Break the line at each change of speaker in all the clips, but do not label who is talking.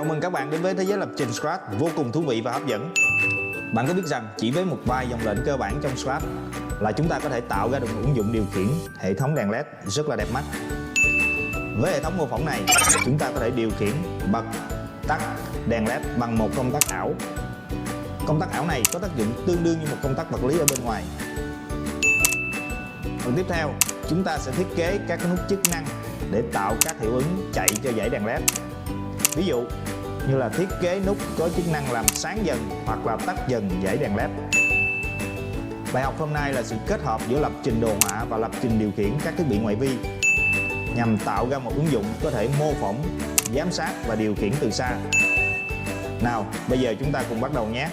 Chào mừng các bạn đến với thế giới lập trình Scratch vô cùng thú vị và hấp dẫn. Bạn có biết rằng chỉ với một vài dòng lệnh cơ bản trong Scratch là chúng ta có thể tạo ra được một ứng dụng điều khiển hệ thống đèn LED rất là đẹp mắt. Với hệ thống mô phỏng này, chúng ta có thể điều khiển bật, tắt đèn LED bằng một công tắc ảo. Công tắc ảo này có tác dụng tương đương như một công tắc vật lý ở bên ngoài. Phần tiếp theo, chúng ta sẽ thiết kế các nút chức năng để tạo các hiệu ứng chạy cho dãy đèn LED. Ví dụ như là thiết kế nút có chức năng làm sáng dần hoặc là tắt dần dãy đèn LED. Bài học hôm nay là sự kết hợp giữa lập trình đồ họa và lập trình điều khiển các thiết bị ngoại vi nhằm tạo ra một ứng dụng có thể mô phỏng, giám sát và điều khiển từ xa. Nào, bây giờ chúng ta cùng bắt đầu nhé!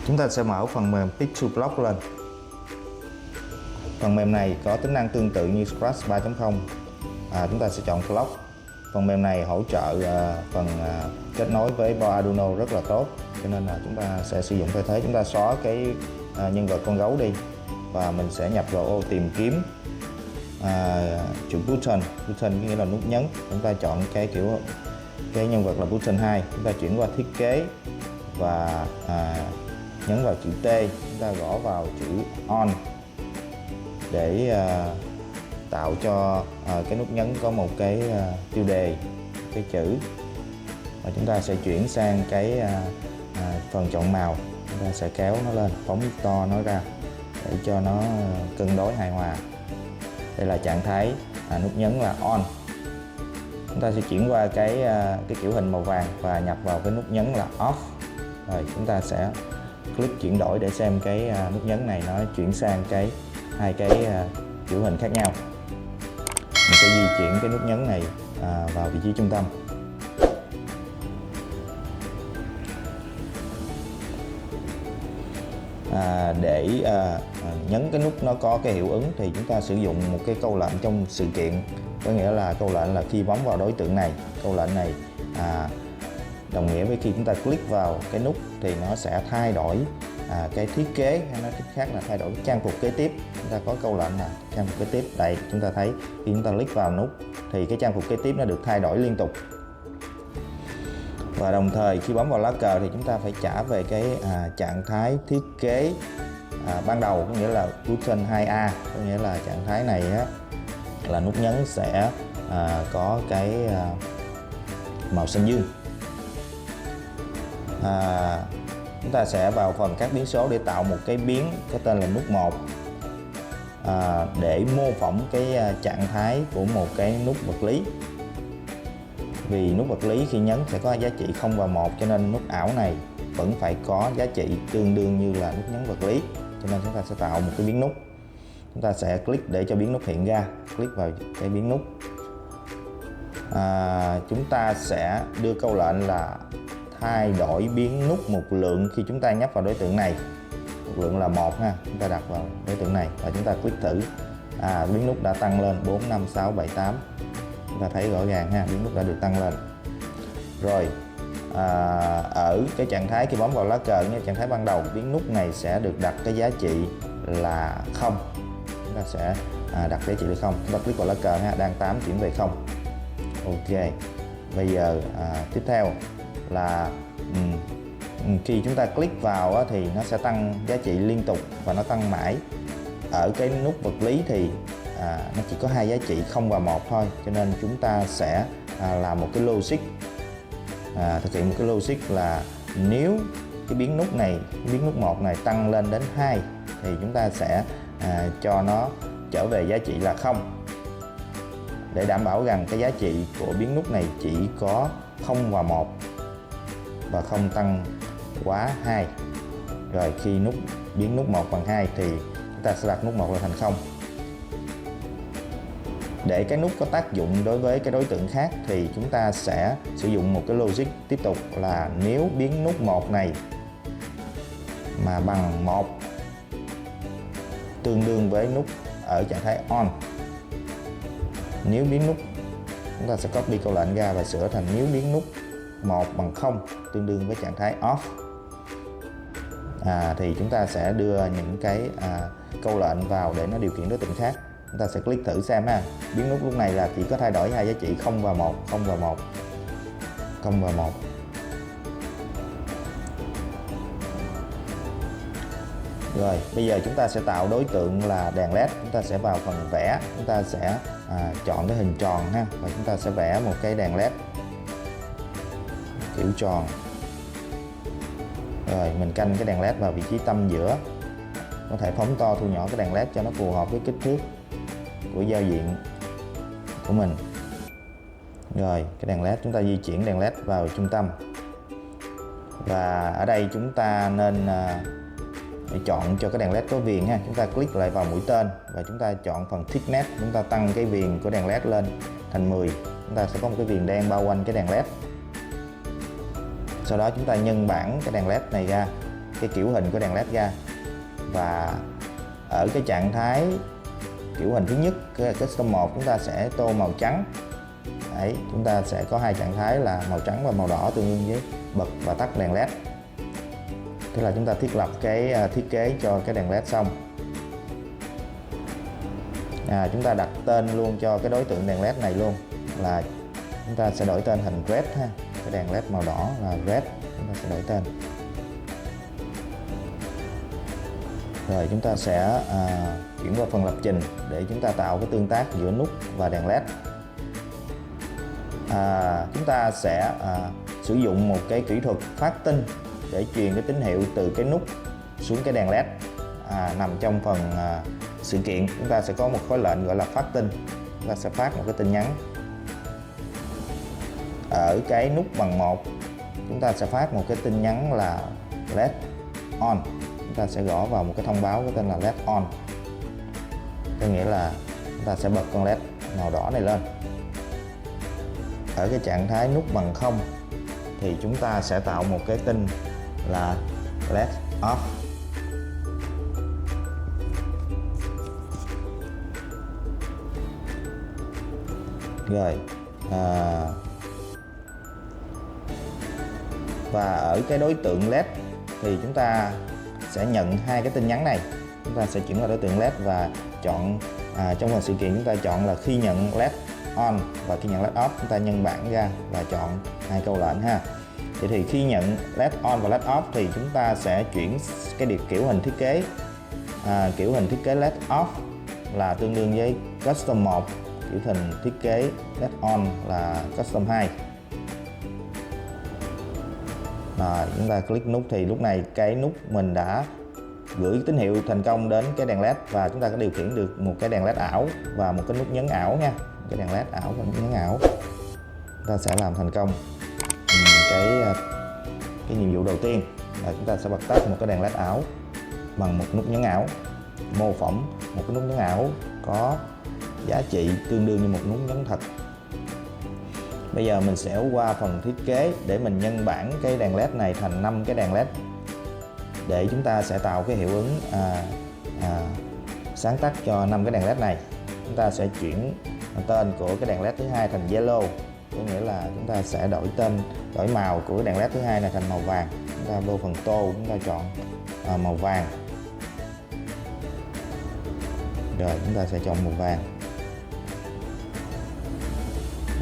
Chúng ta sẽ mở phần mềm Pick2Block lên. Phần mềm này có tính năng tương tự như Scratch 3.0. Chúng ta sẽ chọn Block. Phần mềm này hỗ trợ phần kết nối với board Arduino rất là tốt, cho nên là chúng ta sẽ sử dụng thay thế. Chúng ta xóa cái nhân vật con gấu đi và mình sẽ nhập vào ô tìm kiếm chữ button. Button nghĩa là nút nhấn. Chúng ta chọn cái nhân vật là button 2. Chúng ta chuyển qua thiết kế và nhấn vào chữ T, chúng ta gõ vào chữ on để tạo cho cái nút nhấn có một cái tiêu đề, cái chữ, và chúng ta sẽ chuyển sang cái phần chọn màu. Chúng ta sẽ kéo nó lên, phóng to nó ra để cho nó cân đối hài hòa. Đây là trạng thái nút nhấn là on. Chúng ta sẽ chuyển qua cái kiểu hình màu vàng và nhập vào cái nút nhấn là off. Rồi chúng ta sẽ click chuyển đổi để xem cái nút nhấn này nó chuyển sang hai cái kiểu hình khác nhau. Mình sẽ di chuyển cái nút nhấn này vào vị trí trung tâm. Để nhấn cái nút nó có cái hiệu ứng thì chúng ta sử dụng một cái câu lệnh trong sự kiện. Có nghĩa là câu lệnh là khi bấm vào đối tượng này, câu lệnh này đồng nghĩa với khi chúng ta click vào cái nút thì nó sẽ thay đổi cái thiết kế, hay nói cách khác là thay đổi cái trang phục kế tiếp. Chúng ta có câu lệnh là trang phục kế tiếp. Đây, chúng ta thấy khi chúng ta click vào nút thì cái trang phục kế tiếp nó được thay đổi liên tục. Và đồng thời khi bấm vào lá cờ thì chúng ta phải trả về cái trạng thái thiết kế ban đầu, có nghĩa là button 2A, có nghĩa là trạng thái này là nút nhấn sẽ có cái màu xanh dương. Chúng ta sẽ vào phần các biến số để tạo một cái biến có tên là nút 1 để mô phỏng cái trạng thái của một cái nút vật lý. Vì nút vật lý khi nhấn sẽ có giá trị 0 và 1, cho nên nút ảo này vẫn phải có giá trị tương đương như là nút nhấn vật lý. Cho nên chúng ta sẽ tạo một cái biến nút. Chúng ta sẽ click để cho biến nút hiện ra, click vào cái biến nút. Chúng ta sẽ đưa câu lệnh là thay đổi biến nút một lượng khi chúng ta nhấp vào đối tượng này. lượng là 1 ha, chúng ta đặt vào đối tượng này và chúng ta click thử. Biến nút đã tăng lên 4, 5, 6, 7, 8. Chúng ta thấy rõ ràng ha, biến nút đã được tăng lên. Rồi ở cái trạng thái khi bấm vào lá cờ như trạng thái ban đầu, biến nút này sẽ được đặt cái giá trị là 0. Chúng ta sẽ đặt giá trị là 0. Chúng ta click vào lá cờ ha, đang 8 chuyển về 0. Ok. Bây giờ tiếp theo là khi chúng ta click vào thì nó sẽ tăng giá trị liên tục và nó tăng mãi. Ở cái nút vật lý thì nó chỉ có 2 giá trị 0 và 1 thôi, cho nên chúng ta sẽ làm một cái logic, thực hiện một cái logic là nếu cái biến nút này, biến nút 1 này tăng lên đến 2 thì chúng ta sẽ cho nó trở về giá trị là 0, để đảm bảo rằng cái giá trị của biến nút này chỉ có 0 và 1 và không tăng quá 2. Rồi khi biến nút 1 bằng 2 thì chúng ta sẽ đặt nút 1 là thành 0. Để cái nút có tác dụng đối với cái đối tượng khác thì chúng ta sẽ sử dụng một cái logic tiếp tục là nếu biến nút 1 này mà bằng 1 tương đương với nút ở trạng thái on. Nếu biến nút, chúng ta sẽ copy câu lệnh ra và sửa thành nếu biến nút 1 bằng 0 tương đương với trạng thái off. Thì chúng ta sẽ đưa những cái câu lệnh vào để nó điều khiển đối tượng khác. Chúng ta sẽ click thử xem ha. Biến nút lúc này là chỉ có thay đổi 2 giá trị 0 và 1, 0 và 1, 0 và 1. Rồi, bây giờ chúng ta sẽ tạo đối tượng là đèn led. Chúng ta sẽ vào phần vẽ, chúng ta sẽ chọn cái hình tròn ha, và chúng ta sẽ vẽ một cái đèn led kiểu tròn. Rồi, mình canh cái đèn led vào vị trí tâm giữa. Có thể phóng to thu nhỏ cái đèn led cho nó phù hợp với kích thước của giao diện của mình. Rồi, cái đèn led chúng ta di chuyển đèn led vào trung tâm. Và ở đây chúng ta nên chọn cho cái đèn led có viền ha. Chúng ta click lại vào mũi tên và chúng ta chọn phần thickness, chúng ta tăng cái viền của đèn led lên thành 10. Chúng ta sẽ có một cái viền đen bao quanh cái đèn led. Sau đó chúng ta nhân bản cái đèn led này ra, cái kiểu hình của đèn led ra. Và ở cái trạng thái kiểu hình thứ nhất, cái custom 1, chúng ta sẽ tô màu trắng. Đấy, chúng ta sẽ có 2 trạng thái là màu trắng và màu đỏ tương đương với bật và tắt đèn led. Thế là chúng ta thiết lập cái thiết kế cho cái đèn led xong. Chúng ta đặt tên luôn cho cái đối tượng đèn led này luôn, là chúng ta sẽ đổi tên thành red ha. Cái đèn led màu đỏ là red, chúng ta sẽ đổi tên. Rồi chúng ta sẽ chuyển qua phần lập trình để chúng ta tạo cái tương tác giữa nút và đèn led. Chúng ta sẽ sử dụng một cái kỹ thuật phát tinh để truyền cái tín hiệu từ cái nút xuống cái đèn led. Nằm trong phần sự kiện, chúng ta sẽ có một khối lệnh gọi là phát tinh. Chúng ta sẽ phát một cái tin nhắn. Ở cái nút bằng 1, chúng ta sẽ phát một cái tin nhắn là LED on. Chúng ta sẽ gõ vào một cái thông báo có tên là LED on. Có nghĩa là chúng ta sẽ bật con LED màu đỏ này lên. Ở cái trạng thái nút bằng 0 thì chúng ta sẽ tạo một cái tin là LED off. Rồi và ở cái đối tượng LED thì chúng ta sẽ nhận 2 cái tin nhắn này. Chúng ta sẽ chuyển vào đối tượng LED và chọn trong phần sự kiện chúng ta chọn là khi nhận LED on và khi nhận LED off, chúng ta nhân bản ra và chọn 2 câu lệnh ha. Vậy thì khi nhận LED on và LED off thì chúng ta sẽ chuyển cái kiểu hình thiết kế. Kiểu hình thiết kế LED off là tương đương với custom 1, kiểu hình thiết kế LED on là custom 2. Rồi, chúng ta click nút thì lúc này cái nút mình đã gửi tín hiệu thành công đến cái đèn LED và chúng ta có điều khiển được một cái đèn LED ảo và một cái nút nhấn ảo nha. Cái đèn LED ảo và nút nhấn ảo. Chúng ta sẽ làm thành công cái nhiệm vụ đầu tiên là chúng ta sẽ bật tắt một cái đèn LED ảo bằng một nút nhấn ảo, mô phỏng một cái nút nhấn ảo có giá trị tương đương như một nút nhấn thật. Bây giờ mình sẽ qua phần thiết kế để mình nhân bản cái đèn LED này thành 5 cái đèn LED để chúng ta sẽ tạo cái hiệu ứng sáng tắt cho 5 cái đèn led này. Chúng ta sẽ chuyển tên của cái đèn led thứ hai thành yellow, có nghĩa là chúng ta sẽ đổi màu của cái đèn led thứ hai này thành màu vàng. Chúng ta vô phần tô, chúng ta chọn màu vàng. Rồi chúng ta sẽ chọn màu vàng.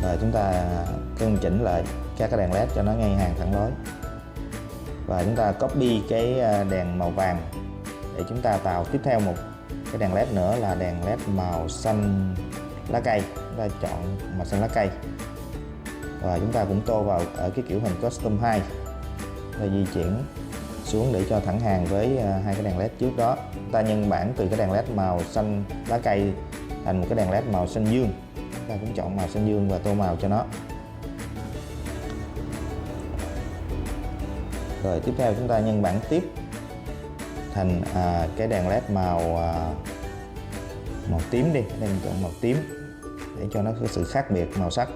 Rồi chúng ta cân chỉnh lại các cái đèn led cho nó ngay hàng thẳng lối. Và chúng ta copy cái đèn màu vàng để chúng ta tạo tiếp theo một cái đèn led nữa là đèn led màu xanh lá cây. Chúng ta chọn màu xanh lá cây. Và chúng ta cũng tô vào ở cái kiểu hình custom 2. Rồi di chuyển xuống để cho thẳng hàng với hai cái đèn led trước đó. Chúng ta nhân bản từ cái đèn led màu xanh lá cây thành một cái đèn led màu xanh dương. Chúng ta cũng chọn màu xanh dương và tô màu cho nó. Rồi tiếp theo chúng ta nhân bản tiếp thành cái đèn led màu tím đi. Đây mình chọn màu tím để cho nó có sự khác biệt màu sắc.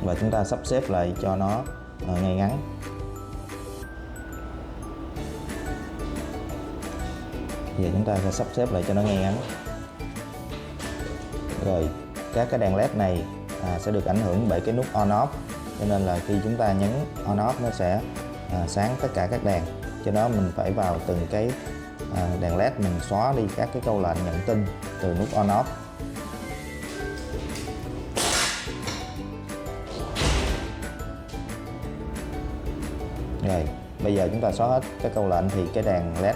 Và chúng ta sắp xếp lại cho nó ngay ngắn. Giờ chúng ta sẽ sắp xếp lại cho nó ngay ngắn. Rồi các cái đèn led này sẽ được ảnh hưởng bởi cái nút on off, cho nên là khi chúng ta nhấn on off nó sẽ sáng tất cả các đèn. Cho đó mình phải vào từng cái đèn led mình xóa đi các cái câu lệnh nhận tin từ nút on off. Rồi bây giờ chúng ta xóa hết các câu lệnh thì cái đèn led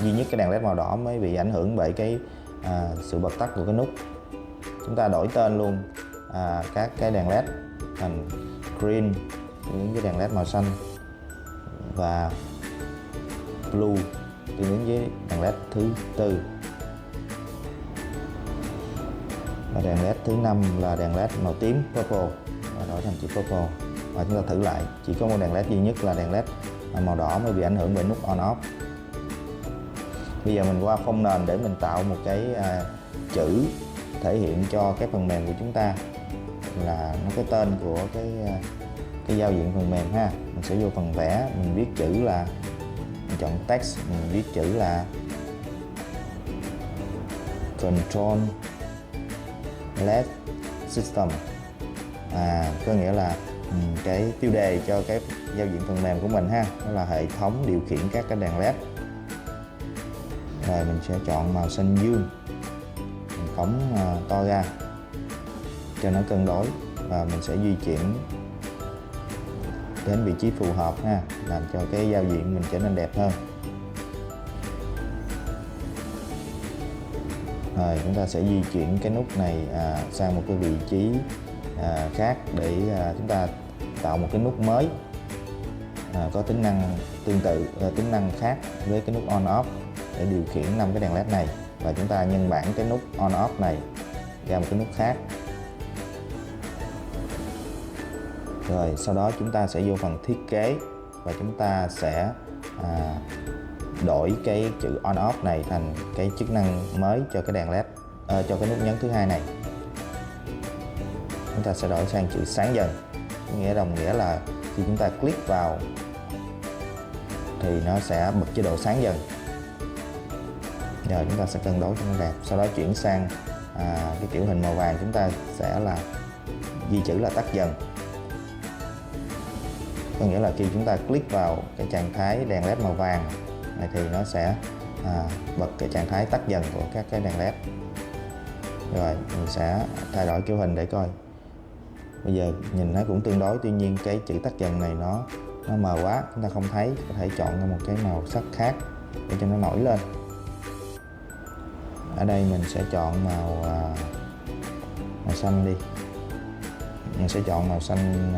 duy nhất cái đèn led màu đỏ mới bị ảnh hưởng bởi cái sự bật tắt của cái nút. Chúng ta đổi tên luôn các cái đèn led thành green tương ứng với đèn led màu xanh và blue tương ứng với đèn led thứ tư, và đèn led thứ 5 là đèn led màu tím purple, và đổi thành chữ purple. Và chúng ta thử lại, chỉ có một đèn led duy nhất là đèn led màu đỏ mới bị ảnh hưởng bởi nút on off. Bây giờ mình qua phông nền để mình tạo một cái chữ thể hiện cho cái phần mềm của chúng ta, là nó cái tên của cái giao diện phần mềm ha. Mình sẽ vô phần vẽ, mình viết chữ là, mình chọn text, mình viết chữ là control led system, có nghĩa là cái tiêu đề cho cái giao diện phần mềm của mình ha, đó là hệ thống điều khiển các cái đèn led. Rồi mình sẽ chọn màu xanh dương, mình phóng to ra cho nó cân đối, và mình sẽ di chuyển đến vị trí phù hợp ha, làm cho cái giao diện mình trở nên đẹp hơn. Rồi chúng ta sẽ di chuyển cái nút này sang một cái vị trí khác để chúng ta tạo một cái nút mới có tính năng tương tự, tính năng khác với cái nút on off để điều khiển 5 cái đèn led này. Và chúng ta nhân bản cái nút on off này ra một cái nút khác. Rồi sau đó chúng ta sẽ vô phần thiết kế và chúng ta sẽ đổi cái chữ on off này thành cái chức năng mới cho cái đèn led, cho cái nút nhấn thứ hai này. Chúng ta sẽ đổi sang chữ sáng dần, đồng nghĩa là khi chúng ta click vào thì nó sẽ bật chế độ sáng dần. Rồi chúng ta sẽ cân đối cho nó đẹp. Sau đó chuyển sang cái kiểu hình màu vàng, chúng ta sẽ là ghi chữ là tắt dần. Có nghĩa là khi chúng ta click vào cái trạng thái đèn led màu vàng này thì nó sẽ bật cái trạng thái tắt dần của các cái đèn led. Rồi mình sẽ thay đổi kiểu hình để coi. Bây giờ nhìn nó cũng tương đối, tuy nhiên cái chữ tắt dần này nó mờ quá, chúng ta không thấy. Có thể chọn ra một cái màu sắc khác để cho nó nổi lên. Ở đây mình sẽ chọn màu xanh đi. Mình sẽ chọn màu xanh,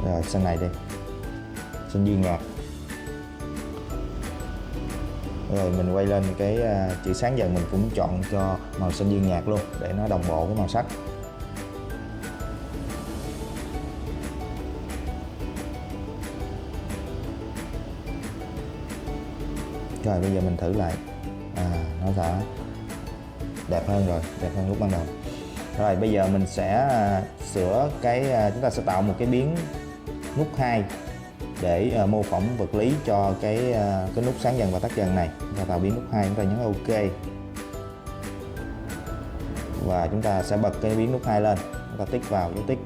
rồi xanh này đi, xanh dương nhạt. Rồi mình quay lên cái chữ sáng dần, mình cũng chọn cho màu xanh dương nhạt luôn để nó đồng bộ với màu sắc. Rồi bây giờ mình thử lại, nó đã đẹp hơn rồi, đẹp hơn lúc ban đầu. Rồi bây giờ mình sẽ sửa cái, chúng ta sẽ tạo một cái biến nút 2 để mô phỏng vật lý cho cái nút sáng dần và tắt dần này. Chúng ta vào biến nút 2, chúng ta nhấn OK và chúng ta sẽ bật cái biến nút 2 lên, chúng ta tích vào dấu tích.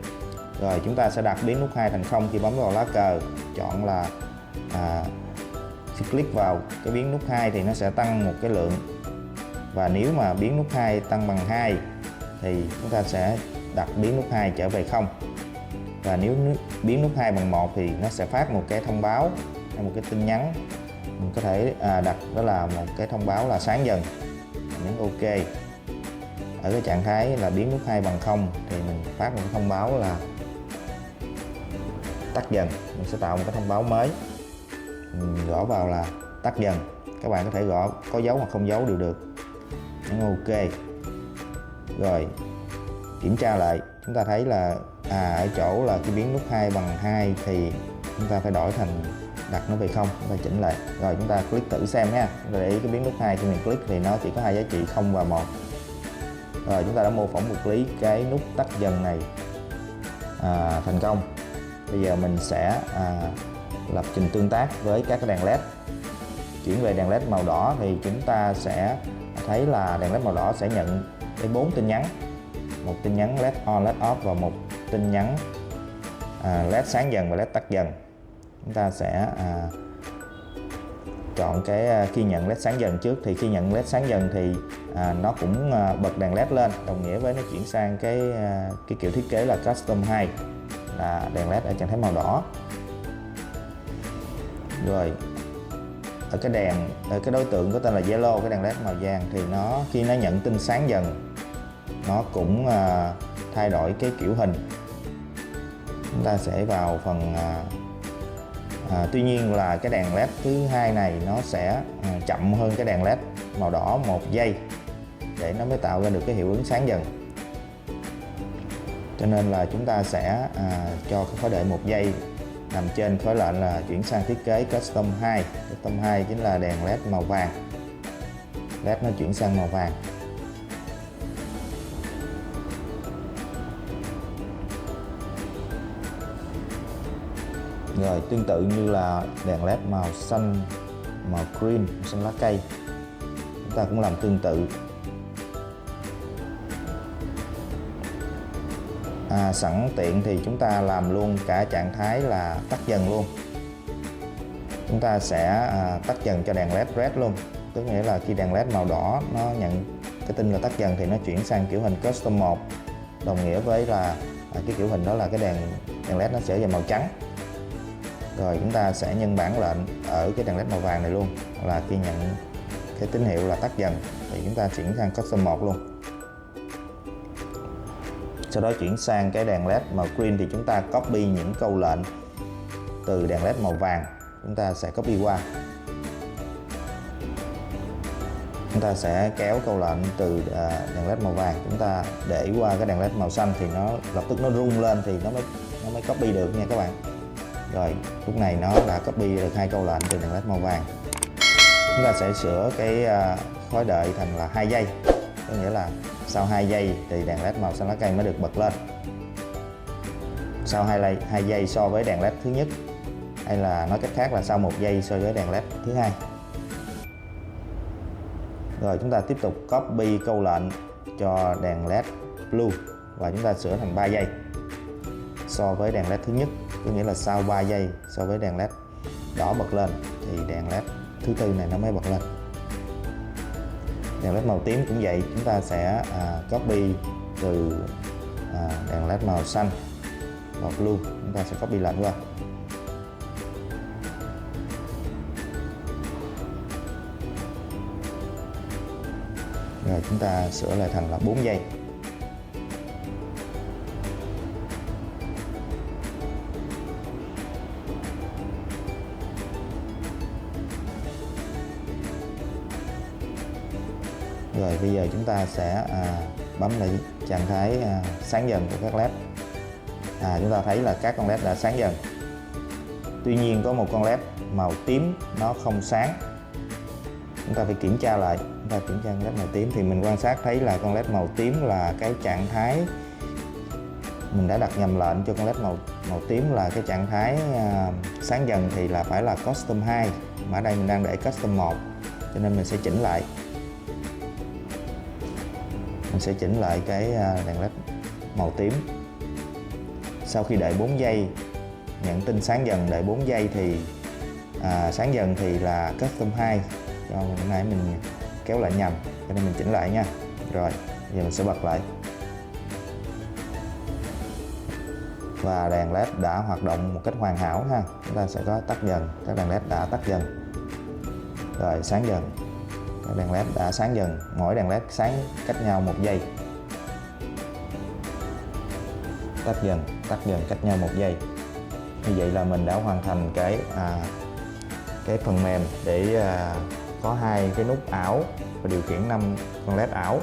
Rồi chúng ta sẽ đặt biến nút 2 thành 0 khi bấm vào lá cờ, chọn là khi click vào cái biến nút 2 thì nó sẽ tăng một cái lượng, và nếu mà biến nút 2 tăng bằng 2 thì chúng ta sẽ đặt biến nút 2 trở về 0, và nếu biến nút 2 bằng 1 thì nó sẽ phát một cái thông báo hay một cái tin nhắn. Mình có thể đặt đó là một cái thông báo là sáng dần, nhấn OK. Ở cái trạng thái là biến nút 2 bằng 0 thì mình phát một cái thông báo là tắt dần, mình sẽ tạo một cái thông báo mới, mình gõ vào là tắt dần. Các bạn có thể gõ có dấu hoặc không dấu đều được, nhấn OK. Rồi kiểm tra lại, chúng ta thấy là ở chỗ là cái biến nút 2 bằng 2 thì chúng ta phải đổi thành đặt nó về 0, chúng ta chỉnh lại. Rồi chúng ta click thử xem nha. Chúng ta để ý cái biến nút 2 khi mình click thì nó chỉ có hai giá trị 0 và 1. Rồi chúng ta đã mô phỏng vật lý cái nút tắt dần này thành công. Bây giờ mình sẽ lập trình tương tác với các cái đèn LED. Chuyển về đèn LED màu đỏ thì chúng ta sẽ thấy là đèn LED màu đỏ sẽ nhận cái 4 tin nhắn, một tin nhắn LED on, LED off và một tin nhắn LED sáng dần và LED tắt dần. Chúng ta sẽ chọn cái khi nhận LED sáng dần trước, thì khi nhận LED sáng dần thì nó cũng bật đèn LED lên, đồng nghĩa với nó chuyển sang cái kiểu thiết kế là Custom 2, là đèn LED ở trạng thái màu đỏ. Rồi ở cái đối tượng có tên là Yellow, cái đèn LED màu vàng, thì nó khi nó nhận tin sáng dần nó cũng thay đổi cái kiểu hình. Chúng ta sẽ vào phần tuy nhiên là cái đèn LED thứ hai này nó sẽ chậm hơn cái đèn LED màu đỏ 1 giây để nó mới tạo ra được cái hiệu ứng sáng dần. Cho nên là chúng ta sẽ cho cái khối đợi 1 giây nằm trên khối lệnh là chuyển sang thiết kế Custom 2. Custom 2 chính là đèn LED màu vàng. LED nó chuyển sang màu vàng. Rồi tương tự như là đèn LED màu xanh, màu green, màu xanh lá cây, chúng ta cũng làm tương tự. Sẵn tiện thì chúng ta làm luôn cả trạng thái là tắt dần luôn. Chúng ta sẽ tắt dần cho đèn LED red luôn, tức nghĩa là khi đèn LED màu đỏ nó nhận cái tin là tắt dần thì nó chuyển sang kiểu hình Custom 1, đồng nghĩa với là cái kiểu hình đó là cái đèn LED nó sẽ vào màu trắng. Rồi chúng ta sẽ nhân bản lệnh ở cái đèn LED màu vàng này luôn, là khi nhận cái tín hiệu là tắt dần thì chúng ta chuyển sang Custom 1 luôn. Sau đó chuyển sang cái đèn LED màu green thì chúng ta copy những câu lệnh từ đèn LED màu vàng, chúng ta sẽ copy qua. Chúng ta sẽ kéo câu lệnh từ đèn LED màu vàng, chúng ta để qua cái đèn LED màu xanh thì nó lập tức nó rung lên thì nó mới copy được nha các bạn. Rồi lúc này nó đã copy được 2 câu lệnh từ đèn LED màu vàng. Chúng ta sẽ sửa cái khối đợi thành là 2 giây, có nghĩa là sau 2 giây thì đèn LED màu xanh lá cây mới được bật lên. Sau 2 giây so với đèn LED thứ nhất, hay là nói cách khác là sau 1 giây so với đèn LED thứ hai. Rồi chúng ta tiếp tục copy câu lệnh cho đèn LED blue và chúng ta sửa thành 3 giây so với đèn LED thứ nhất, có nghĩa là sau 3 giây so với đèn LED đỏ bật lên thì đèn LED thứ tư này nó mới bật lên. Đèn LED màu tím cũng vậy, chúng ta sẽ copy từ đèn LED màu xanh và blue, chúng ta sẽ copy lệnh qua. Rồi chúng ta sửa lại thành là 4 giây. Rồi bây giờ chúng ta sẽ bấm lại trạng thái sáng dần của các LED. Chúng ta thấy là các con LED đã sáng dần. Tuy nhiên có một con LED màu tím nó không sáng. Chúng ta phải kiểm tra lại. Chúng ta kiểm tra con LED màu tím thì mình quan sát thấy là con LED màu tím là cái trạng thái mình đã đặt nhầm lệnh cho con LED màu màu tím là cái trạng thái sáng dần thì là phải là custom 2, mà ở đây mình đang để custom 1, cho nên mình sẽ chỉnh lại. Mình sẽ chỉnh lại cái đèn led màu tím. Sau khi đợi 4 giây, nhận tin sáng dần đợi 4 giây thì sáng dần thì là custom 2. Do hồi nãy mình kéo lại nhầm, cho nên mình chỉnh lại nha. Rồi, giờ mình sẽ bật lại. Và đèn led đã hoạt động một cách hoàn hảo ha. Chúng ta sẽ có tắt dần, các đèn led đã tắt dần. Rồi sáng dần, các đèn led đã sáng dần, mỗi đèn led sáng cách nhau 1 giây. Tắt dần cách nhau 1 giây. Như vậy là mình đã hoàn thành cái phần mềm để có 2 cái nút ảo và điều khiển 5 con led ảo.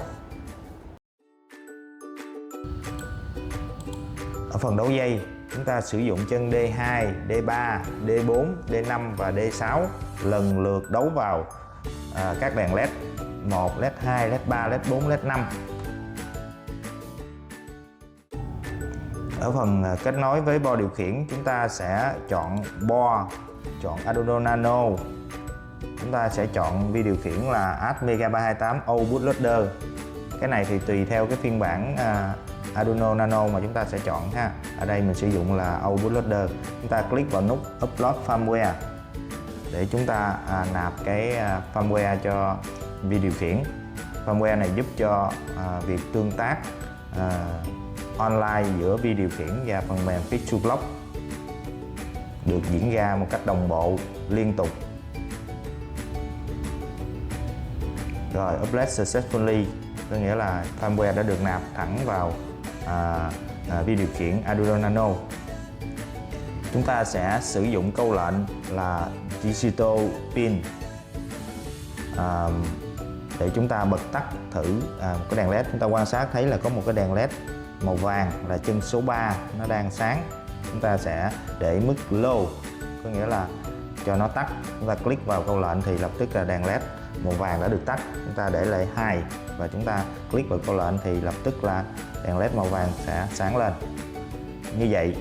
Ở phần đấu dây, chúng ta sử dụng chân D2, D3, D4, D5 và D6 lần lượt đấu vào các đèn led 1, led 2, led 3, led 4, led 5. Ở phần kết nối với bo điều khiển, chúng ta sẽ chọn bo, chọn Arduino Nano. Chúng ta sẽ chọn vi điều khiển là ATmega328 O bootloader. Cái này thì tùy theo cái phiên bản Arduino Nano mà chúng ta sẽ chọn ha. Ở đây mình sử dụng là O bootloader. Chúng ta click vào nút Upload firmware để chúng ta nạp cái firmware cho vi điều khiển. Firmware này giúp cho việc tương tác online giữa vi điều khiển và phần mềm Fit2Block được diễn ra một cách đồng bộ, liên tục. Rồi, upload successfully, có nghĩa là firmware đã được nạp thẳng vào vi điều khiển Arduino Nano. Chúng ta sẽ sử dụng câu lệnh là digital pin để chúng ta bật tắt thử một cái đèn led. Chúng ta quan sát thấy là có một cái đèn led màu vàng là chân số 3 nó đang sáng. Chúng ta sẽ để mức low, có nghĩa là cho nó tắt. Chúng ta click vào câu lệnh thì lập tức là đèn led màu vàng đã được tắt. Chúng ta để lại high và chúng ta click vào câu lệnh thì lập tức là đèn led màu vàng sẽ sáng lên. Như vậy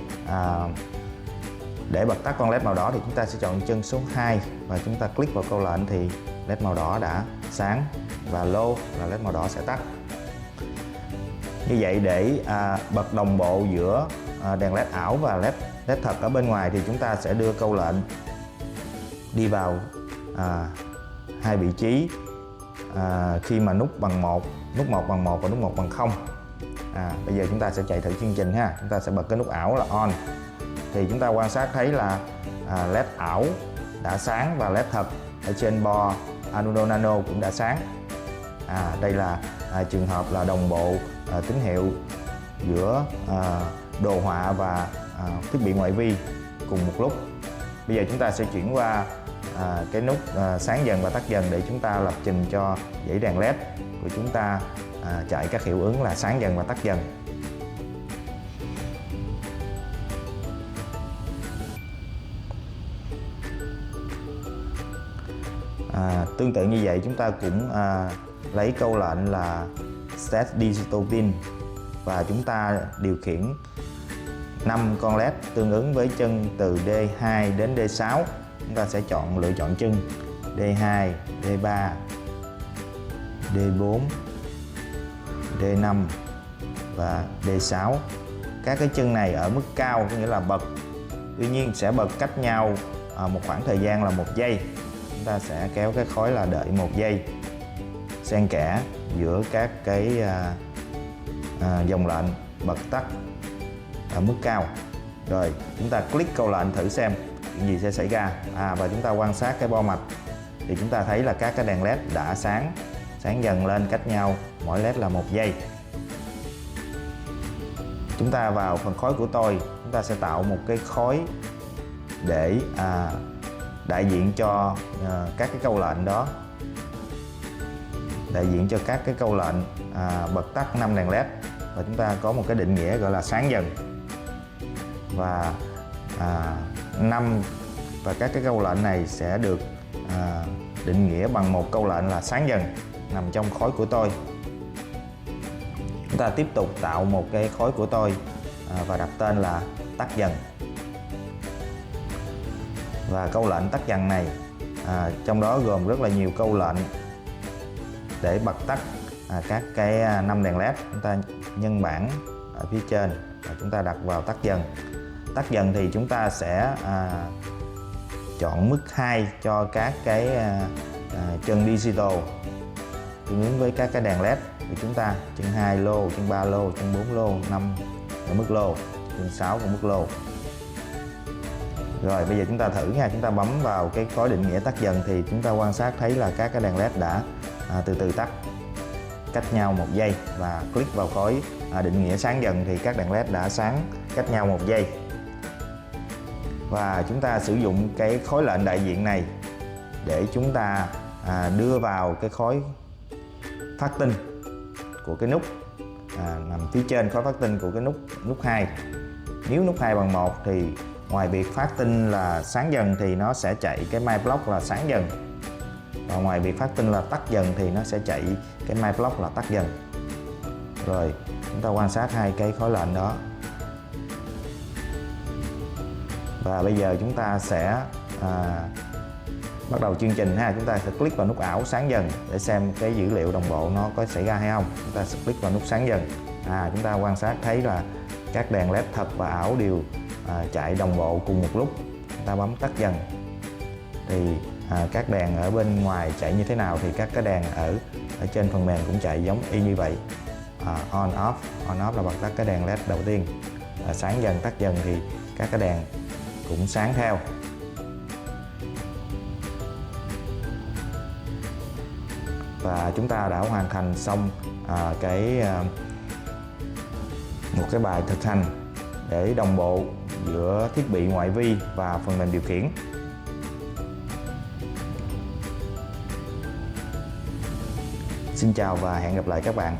để bật tắt con led màu đỏ thì chúng ta sẽ chọn chân số 2 và chúng ta click vào câu lệnh thì led màu đỏ đã sáng, và low là led màu đỏ sẽ tắt. Như vậy để bật đồng bộ giữa đèn led ảo và led thật ở bên ngoài thì chúng ta sẽ đưa câu lệnh đi vào 2 vị trí khi mà nút bằng 1, nút 1 bằng 1 và nút 1 bằng 0. Bây giờ chúng ta sẽ chạy thử chương trình ha. Chúng ta sẽ bật cái nút ảo là on. Thì chúng ta quan sát thấy là led ảo đã sáng và led thật ở trên bo Arduino Nano cũng đã sáng. Đây là trường hợp là đồng bộ tín hiệu giữa đồ họa và thiết bị ngoại vi cùng một lúc. Bây giờ chúng ta sẽ chuyển qua cái nút sáng dần và tắt dần để chúng ta lập trình cho dãy đèn led của chúng ta chạy các hiệu ứng là sáng dần và tắt dần. Tương tự như vậy chúng ta cũng lấy câu lệnh là set digital pin và chúng ta điều khiển 5 con led tương ứng với chân từ D2 đến D6. Chúng ta sẽ lựa chọn chân D2, D3, D4, D5 và D6. Các cái chân này ở mức cao, có nghĩa là bật, tuy nhiên sẽ bật cách nhau một khoảng thời gian là 1 giây. Chúng ta sẽ kéo cái khối là đợi 1 giây, xen kẽ giữa các cái dòng lệnh bật tắt ở mức cao. Rồi chúng ta click câu lệnh thử xem chuyện gì sẽ xảy ra. Và chúng ta quan sát cái bo mạch thì chúng ta thấy là các cái đèn led đã sáng dần lên cách nhau, mỗi led là 1 giây. Chúng ta vào phần khối của tôi, chúng ta sẽ tạo một cái khối để đại diện cho các cái câu lệnh đó, đại diện cho các cái câu lệnh bật tắt 5 đèn led, và chúng ta có một cái định nghĩa gọi là sáng dần. Và 5 và các cái câu lệnh này sẽ được định nghĩa bằng một câu lệnh là sáng dần nằm trong khối của tôi. Chúng ta tiếp tục tạo một cái khối của tôi và đặt tên là tắt dần. Và câu lệnh tắt dần này trong đó gồm rất là nhiều câu lệnh để bật tắt các cái 5 đèn led. Chúng ta nhân bảng ở phía trên và chúng ta đặt vào tắt dần. Tắt dần thì chúng ta sẽ chọn mức 2 cho các cái chân digital tương ứng với các cái đèn led của chúng ta. Chân 2 lô, chân 3 lô, chân 4 lô, 5 ở mức lô, chân 6 ở mức lô. Rồi bây giờ chúng ta thử nha, chúng ta bấm vào cái khối định nghĩa tắt dần thì chúng ta quan sát thấy là các cái đèn led đã từ từ tắt cách nhau 1 giây, và click vào khối định nghĩa sáng dần thì các đèn led đã sáng cách nhau 1 giây. Và chúng ta sử dụng cái khối lệnh đại diện này để chúng ta đưa vào cái khối phát tinh của cái nút nằm phía trên khối phát tinh của cái nút 2. Nếu nút 2 bằng 1 thì ngoài việc phát tinh là sáng dần thì nó sẽ chạy cái my block là sáng dần, và ngoài việc phát tinh là tắt dần thì nó sẽ chạy cái my block là tắt dần. Rồi chúng ta quan sát hai cái khối lệnh đó. Và bây giờ chúng ta sẽ bắt đầu chương trình ha. Chúng ta sẽ click vào nút ảo sáng dần để xem cái dữ liệu đồng bộ nó có xảy ra hay không. Chúng ta sẽ click vào nút sáng dần. Chúng ta quan sát thấy là các đèn led thật và ảo đều chạy đồng bộ cùng một lúc. Chúng ta bấm tắt dần thì các đèn ở bên ngoài chạy như thế nào thì các cái đèn ở trên phần mềm cũng chạy giống y như vậy. On off là bật tắt cái đèn led đầu tiên, sáng dần tắt dần thì các cái đèn cũng sáng theo. Và chúng ta đã hoàn thành xong một cái bài thực hành để đồng bộ giữa thiết bị ngoại vi và phần mềm điều khiển. Xin chào và hẹn gặp lại các bạn.